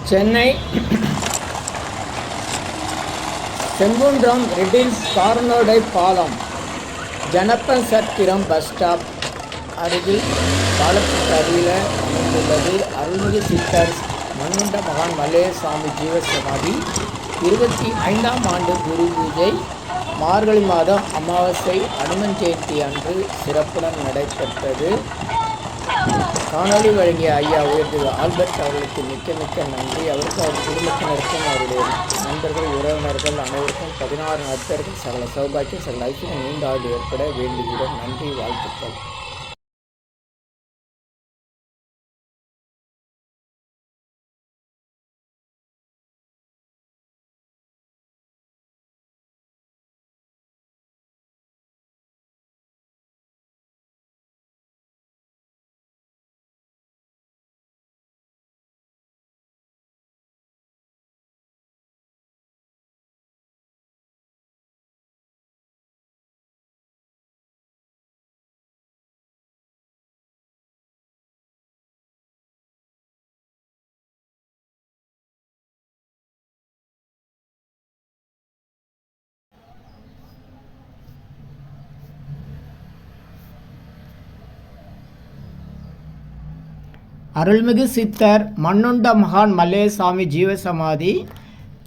சென்னை செங்குன்றம் ரெட்டில்ஸ் கார்னோடை பாலம் ஜனப்பன் சத்திரம் bus stop அருகில் பாலத்துக்கு அருகில் அமைந்துள்ளது. அருள்மிகு சித்தர் மண்ணுண்ட மகான் மல்லேசாமி ஜீவசமாதி 25ஆம் ஆண்டு குரு பூஜை மார்கழி மாதம் அமாவாசை அனுமன் ஜெயந்தி அன்று சிறப்புடன் நடைபெற்றது. காணொலி வழங்கிய ஐயா உயர்திரு ஆல்பர்ட் அவர்களுக்கு மிக்க நன்றி. அவருக்கு அவர் குடும்பத்தினருக்கும் அவருடைய நண்பர்கள் உறவினர்கள் அனைவருக்கும் 16 நற்பெயர்கள் சகல சௌபாக்கியம் சகல ஐக்கியம் நீண்ட ஆண்டு ஏற்பட வேண்டுகிறோம். நன்றி, வாழ்த்துக்கள். அருள்மிகு சித்தர் மண்ணுண்ட மகான் மல்லேசாமி ஜீவசமாதி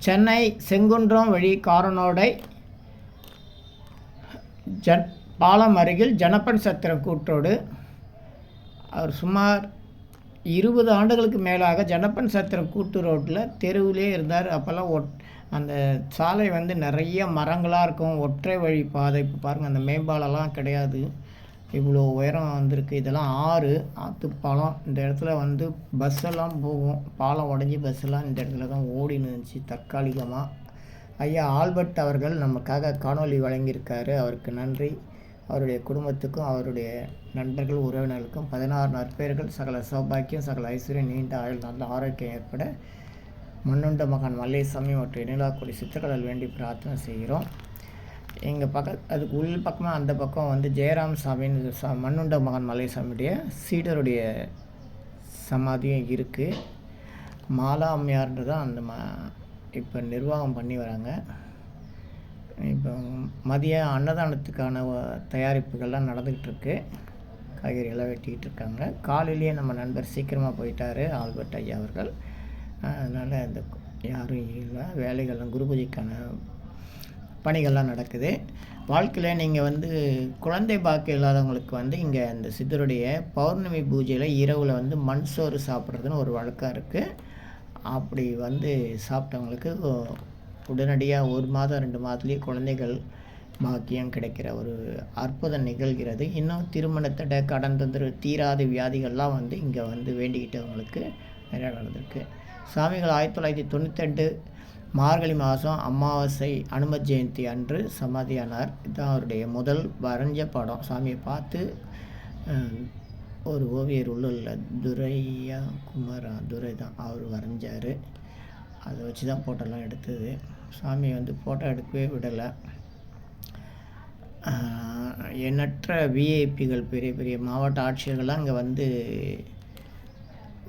சென்னை செங்குன்றம் வழி காரனோடை பாலம் அருகில் ஜனப்பன் சத்திரம் கூட்டோடு. அவர் சுமார் 20 ஆண்டுகளுக்கு மேலாக ஜனப்பன் சத்திரம் கூட்டு ரோட்டில் தெருவிலே இருந்தார். அப்போல்லாம் அந்த சாலை நிறைய மரங்களாக இருக்கும், ஒற்றை வழி பாதை. இப்போ பாருங்கள், அந்த மேம்பாலம்லாம் கிடையாது, இவ்வளோ உயரம் வந்திருக்கு. இதெல்லாம் ஆற்றுப்பாலம். இந்த இடத்துல பஸ்ஸெல்லாம் போகும், பாலம் உடஞ்சி பஸ்ஸெல்லாம் இந்த இடத்துல தான் ஓடின்னு இருந்துச்சு தற்காலிகமாக. ஐயா ஆல்பர்ட் அவர்கள் நமக்காக காணொலி வழங்கியிருக்காரு, அவருக்கு நன்றி. அவருடைய குடும்பத்துக்கும் அவருடைய நண்பர்கள் உறவினர்களுக்கும் 16 நற்பெயர்கள் சகல சௌபாக்கியம் சகல ஐஸ்வர்யம் நீண்ட ஆயுள் நல்ல ஆரோக்கியம் ஏற்பட மண்ணுண்ட மகான் மல்லேசாமி மற்றும் இனிலாக்குடி சித்தர்களில் வேண்டி பிரார்த்தனை செய்கிறோம். எங்கள் அதுக்கு உள் பக்கமாக அந்த பக்கம் ஜெயராம் சாமின்னு மண்ணுண்ட மகான் மல்லேசாமியுடைய சீடருடைய சமாதியும் இருக்குது. மாலா அம்மையார்ன்றது தான் அந்த இப்போ நிர்வாகம் பண்ணி வராங்க. இப்போ மதிய அன்னதானத்துக்கான தயாரிப்புகள்லாம் நடந்துக்கிட்டு இருக்கு. காய்கறியெல்லாம் வெட்டிக்கிட்டு இருக்காங்க. காலையிலேயே நம்ம நண்பர் சீக்கிரமாக போயிட்டார் ஆல்பர்ட் ஐயா அவர்கள். அதனால் இந்த யாரும் இல்லை, வேலைகள்லாம் குரு பூஜைக்கான பணிகள்லாம் நடக்குது. வாழ்க்கையில் நீங்கள் குழந்தை பாக்கியம் இல்லாதவங்களுக்கு இங்கே இந்த சித்தருடைய பௌர்ணமி பூஜையில் இரவில் மண் சோறு சாப்பிட்றதுன்னு ஒரு வழக்கம் இருக்குது. அப்படி சாப்பிட்டவங்களுக்கு உடனடியாக 1 மாதம் 2 மாதத்துலேயே குழந்தைகள் பாக்கியம் கிடைக்கிற ஒரு அற்புதம் நிகழ்கிறது. இன்னும் திருமணத்தடை, கடன் தொந்தரவு, தீராத வியாதிகள்லாம் இங்கே வேண்டிக்கிட்டவங்களுக்கு நிறையா நடந்திருக்கு. சாமிகள் 1998 மார்கழி மாதம் அமாவாசை அனுமன் ஜெயந்தி அன்று சமாதியானார். இதுதான் அவருடைய முதல் வரைஞ்ச படம். சாமியை பார்த்து ஒரு ஓவியர் உள்ள துரையா குமாரா துரை தான் அவர் வரைஞ்சார். அதை வச்சு தான் ஃபோட்டோலாம் எடுத்தது. சாமியை ஃபோட்டோ எடுக்கவே விடலை. எண்ணற்ற விஐபிகள், பெரிய பெரிய மாவட்ட ஆட்சியர்கள்லாம் இங்கே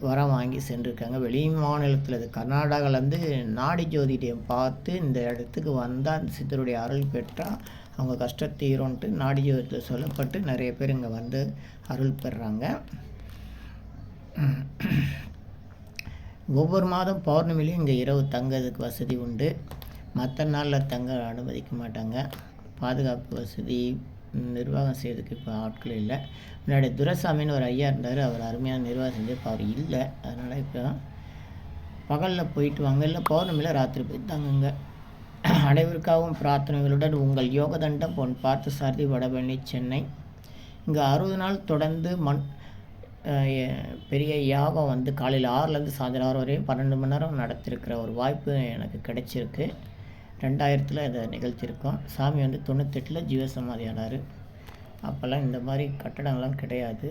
வரம் வாங்கி சென்றிருக்காங்க. வெளி மாநிலத்தில் கர்நாடகாவிலேருந்து நாடி ஜோதிடம் பார்த்து இந்த இடத்துக்கு வந்தால் அந்த சித்தருடைய அருள் பெற்றால் அவங்க கஷ்டம் தீரும்ன்ட்டு நாடி ஜோதிடத்தில் சொல்லப்பட்டு நிறைய பேர் இங்கே அருள் பெறுறாங்க. ஒவ்வொரு மாதம் பௌர்ணமிலையும் இங்கே இரவு தங்கிறதுக்கு வசதி உண்டு. மற்ற நாளில் தங்க அனுமதிக்க மாட்டாங்க. பாதுகாப்பு வசதி நிர்வாகம் செய்யறதுக்கு இப்போ ஆட்கள் இல்லை. முன்னாடி துரைசாமின்னு ஒரு ஐயா இருந்தார், அவர் அருமையான நிர்வாகம் செஞ்சு இப்போ அவர் இல்லை. அதனால் இப்போ பகலில் போயிட்டு வாங்க, இல்லை பௌர்ணமியில் ராத்திரி போய் தாங்குங்க. அனைவருக்காகவும் பிரார்த்தனைகளுடன் உங்கள் யோகதண்டம் பொன் பார்த்து சாரதி, வடபழனி, சென்னை. இங்கே 60 நாள் தொடர்ந்து பெரிய யாகம் காலையில் 6லேருந்து சாயந்தரம் 6 வரையும் 12 மணி நேரம் நடத்திருக்கிற ஒரு வாய்ப்பு எனக்கு கிடைச்சிருக்கு. 2000 இதை நிகழ்த்தியிருக்கோம். சாமி 98 ஜீவசமாதி ஆனார். அப்போல்லாம் இந்த மாதிரி கட்டடங்கள்லாம் கிடையாது.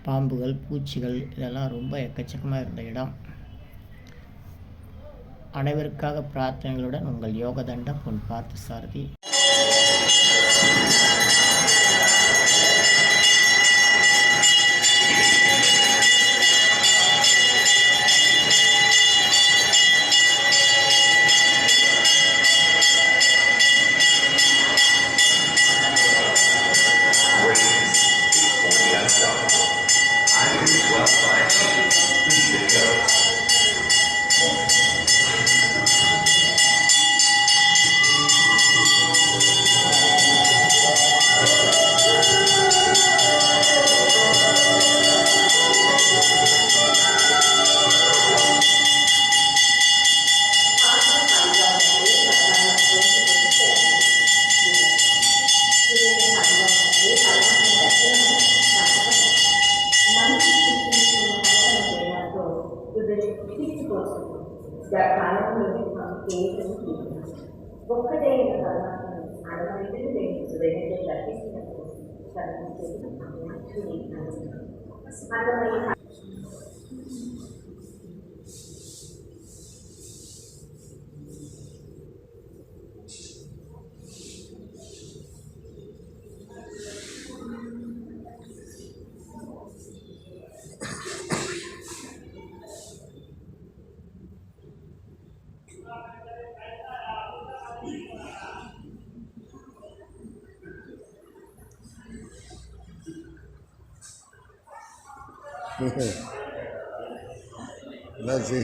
பாம்புகள், பூச்சிகள் இதெல்லாம் ரொம்ப எக்கச்சக்கமாக இருந்த இடம். அனைவருக்காக பிரார்த்தனைகளுடன் உங்கள் யோகதண்டம் பொன் பார்த்து சாரதி. என்னாச்சு?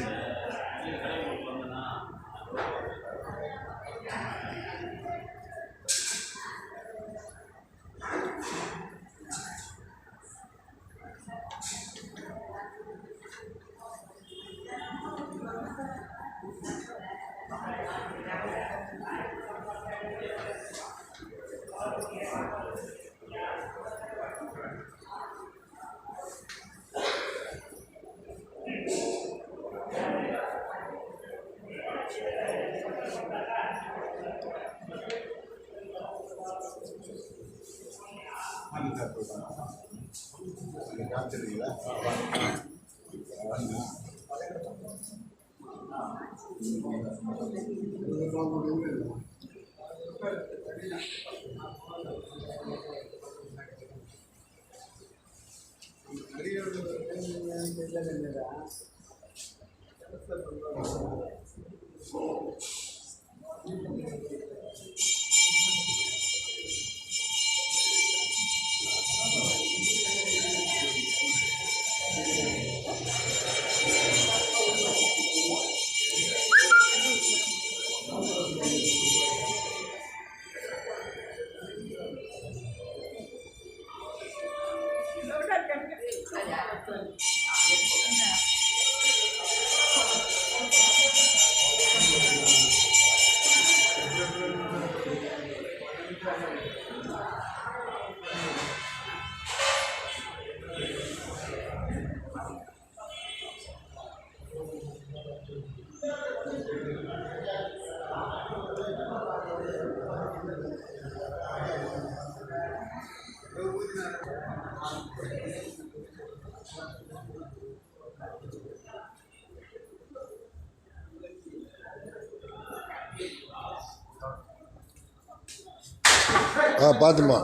பார்த்துமா.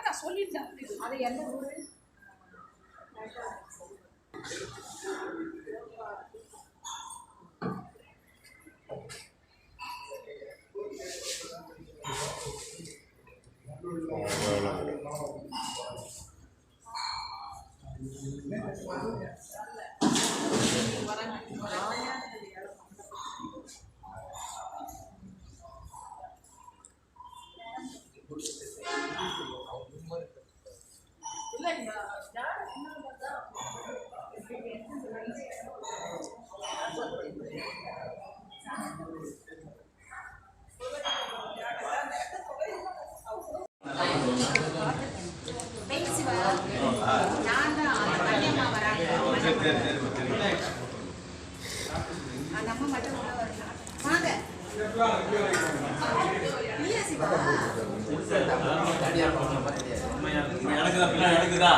நான் சொல்லிட்டேன் அது எந்த ஊரு நம்ம மட்டும் வாங்க எனக்குதா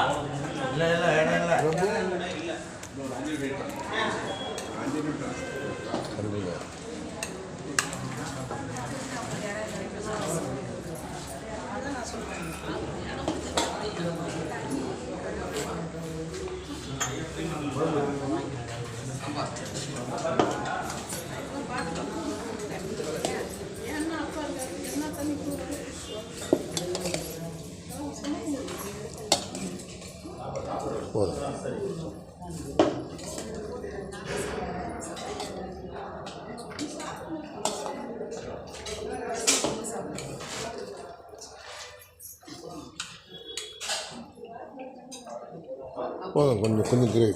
போதும், கொஞ்சம் கொஞ்சம் கிரேவி.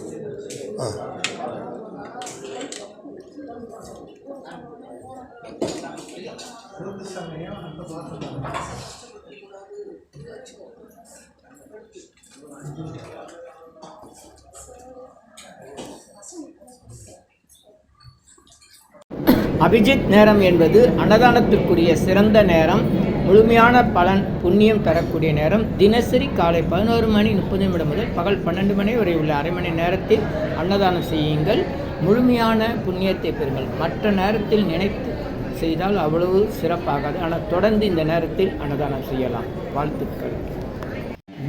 அபிஜித் நேரம் என்பது அன்னதானத்திற்குரிய சிறந்த நேரம், முழுமையான பலன் புண்ணியம் தரக்கூடிய நேரம். தினசரி காலை 11:30 முதல் பகல் 12 மணி வரை உள்ள அரை மணி நேரத்தில் அன்னதானம் செய்யுங்கள், முழுமையான புண்ணியத்தை பெறுங்கள். மற்ற நேரத்தில் நினைத்து செய்தால் அவ்வளவு சிறப்பாகாது, ஆனால் தொடர்ந்து இந்த நேரத்தில் அன்னதானம் செய்யலாம். வாழ்த்துக்கள்.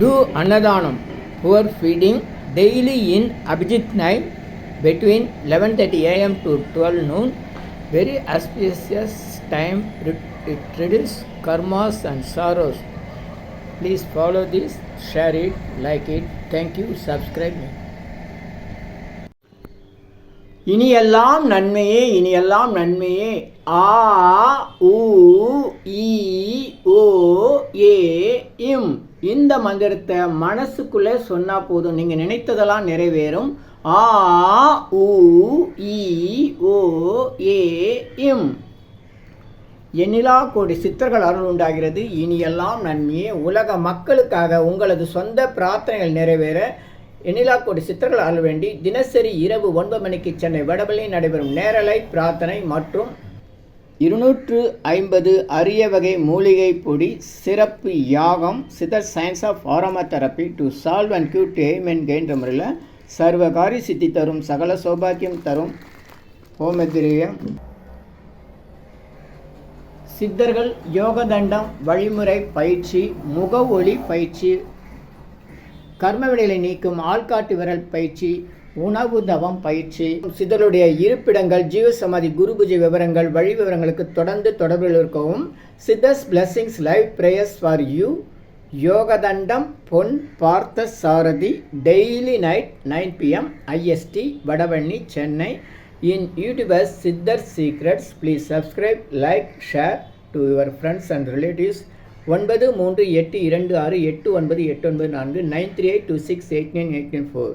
Do அன்னதானம் poor feeding daily in Abhijit night between 11:30 AM to 12 noon. Very auspicious time, it reduces karmas and sorrows. Please follow this, share it, like it. Thank you, subscribe me. இனியெல்லாம் நன்மையே, இனியெல்லாம் நன்மையே. ஆ உ ஈ ஓ ஏ இம். இந்த மந்திரத்தை மனசுக்குள்ளே சொன்னால் போதும், நீங்கள் நினைத்ததெல்லாம் நிறைவேறும். ஆ உ ஈ ஓ ஏ இம். எண்ணிலா கோடி சித்தர்கள் அருள் உண்டாகிறது. இனியெல்லாம் நன்மையே. உலக மக்களுக்காக உங்களது சொந்த பிரார்த்தனைகள் நிறைவேற எண்ணிலா கோடி சித்தர்கள் அருள் வேண்டி தினசரி இரவு 9 மணிக்கு சென்னை வடபழனியில் நடைபெறும் நேரலை பிரார்த்தனை மற்றும் 250 அரிய வகை மூலிகை பொடி சிறப்பு யாகம் சித்தர் science of aromatherapy to solve and cure to aim and gain முறையில் சர்வகாரி சித்தி தரும், சகல சௌபாக்கியம் தரும் ஹோமதிரியம் சித்தர்கள் யோகதண்டம் வழிமுறை பயிற்சி, முக ஒளி பயிற்சி, கர்மவினைகளை நீக்கும் ஆள்காட்டு விரல் பயிற்சி, உணவு தவம் பயிற்சி, சித்தருடைய இருப்பிடங்கள், ஜீவசமாதி, குரு பூஜை விவரங்கள், வழி விவரங்களுக்கு தொடர்ந்து தொடர்பில் இருக்கவும். Siddhars blessings live prayers for you. Yogathandam Pon Partha Sarathy daily night 9 PM IST Vadapalani Chennai. In YouTubers Siddhar secrets. Please subscribe, like, share to your friends and relatives. 9382289894 9382689894.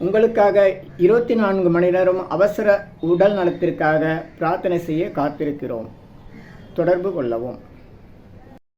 உங்களுக்காக 24 மணி நேரம் அவசர உடல் நலத்திற்காக பிரார்த்தனை செய்ய காத்திருக்கிறோம். தொடர்பு கொள்ளவும்.